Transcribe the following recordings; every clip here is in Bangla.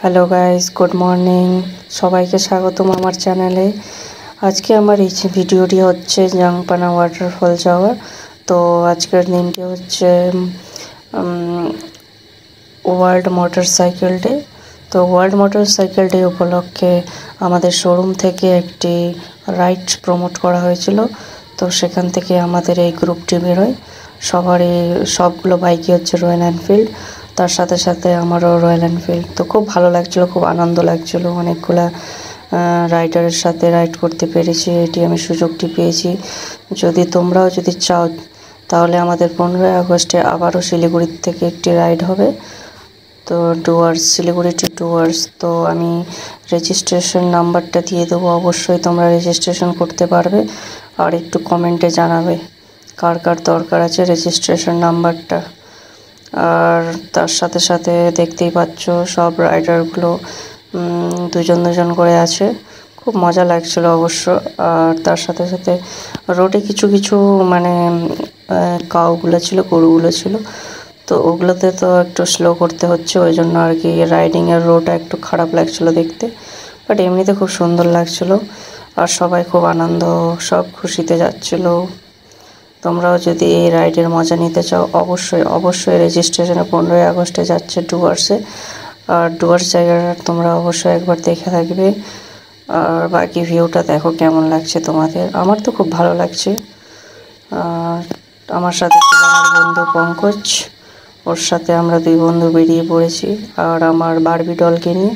Hello guys, good morning. সবাইকে স্বাগতম আমার চ্যানেলে। আজকে আমার এই ভিডিওটি হচ্ছে জাংপানা ওয়াটারফল যাওয়ার। তো আজকের দিনটি হচ্ছে ওয়ার্ল্ড মোটরসাইকেল ডে। তো ওয়ার্ল্ড মোটরসাইকেল ডে উপলক্ষে আমাদের শোরুম থেকে একটি রাইড প্রমোট করা হয়েছিল। তো সেখান থেকে আমাদের এই গ্রুপটি বেরোয়। সবগুলো বাইকই হচ্ছে রয়্যাল এনফিল্ড। তার সাথে সাথে আমারও রয়্যাল এনফিল্ড। তো খুব ভালো লাগছিলো, খুব আনন্দ লাগছিলো। অনেকগুলা রাইডারের সাথে রাইড করতে পেরেছি, এটি আমি সুযোগটি পেয়েছি। তোমরাও যদি চাও তাহলে আমাদের 15ই আগস্টে আবারও শিলিগুড়ির থেকে একটি রাইড হবে। তো শিলিগুড়ি টু ডুয়ার্স। তো আমি রেজিস্ট্রেশন নাম্বারটা দিয়ে দেবো, অবশ্যই তোমরা রেজিস্ট্রেশন করতে পারবে। আর একটু কমেন্টে জানাবে কার কার দরকার আছে রেজিস্ট্রেশন নাম্বারটা। আর তার সাথে সাথে দেখতেই পাচ্ছ সব রাইডারগুলো দুজন দুজন করে আছে। খুব মজা লাগছিল অবশ্য। আর তার সাথে সাথে রোডে কিছু কিছু মানে কাউগুলো ছিল, গরুগুলো ছিল। তো ওগুলোতে তো একটু স্লো করতে হচ্ছে, ওই জন্য আর কি রাইডিংয়ের রোডটা একটু খারাপ লাগছিল দেখতে। বাট এমনিতে খুব সুন্দর লাগছিল। আর সবাই খুব আনন্দ, সব খুশিতে যাচ্ছিল। তোমরাও যদি এই রাইডের মজা নিতে চাও অবশ্যই রেজিস্ট্রেশনে 15ই আগস্টে যাচ্ছে ডুয়ার্সে। আর ডুয়ার্স জায়গাটা তোমরা অবশ্যই একবার দেখে থাকবে। আর বাকি ভিউটা দেখো কেমন লাগছে তোমাদের। আমার তো খুব ভালো লাগছে। আর আমার সাথে ছিল আমার বন্ধু পঙ্কজ, ওর সাথে আমরা দুই বন্ধু বেরিয়ে পড়েছি। আর আমার বারবি ডলকে নিয়ে।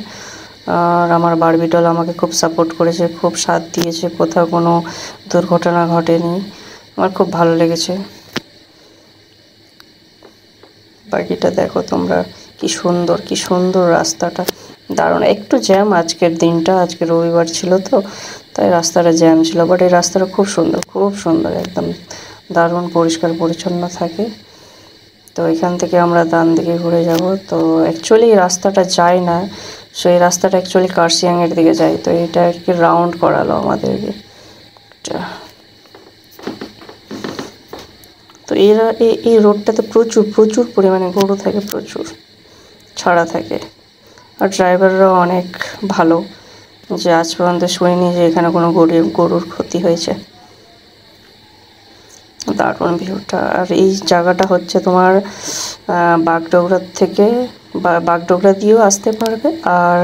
আর আমার বারবি ডল আমাকে খুব সাপোর্ট করেছে, খুব সাথ দিয়েছে, কোথাও কোনো দুর্ঘটনা ঘটেনি। আমার খুব ভালো লেগেছে। বাকিটা দেখো তোমরা, কি সুন্দর রাস্তাটা, দারুণ। একটু জ্যাম আজকের দিনটা, আজকে রবিবার ছিল তো তাই রাস্তাটা জ্যাম ছিল। বাট এই রাস্তাটা খুব সুন্দর, একদম দারুণ পরিষ্কার পরিচ্ছন্ন থাকে। তো এখান থেকে আমরা ডান দিকে ঘুরে যাব। তো অ্যাকচুয়ালি এই রাস্তাটা যায় না, এই রাস্তাটা অ্যাকচুয়ালি কার্শিয়াংয়ের দিকে যায়। তো এটা আর কি রাউন্ড করালো আমাদেরকে। তো এই রোডটাতে প্রচুর পরিমাণে গরু থাকে, প্রচুর ছাড়া থাকে। আর ড্রাইভাররাও অনেক ভালো, যে আজ পর্যন্ত শুনিনি যে এখানে কোনো গরুর ক্ষতি হয়েছে। দারুণ ভিউটা। আর এই জায়গাটা হচ্ছে তোমার বাগডোগরা থেকে, বাগডোগরা দিয়েও আসতে পারবে। আর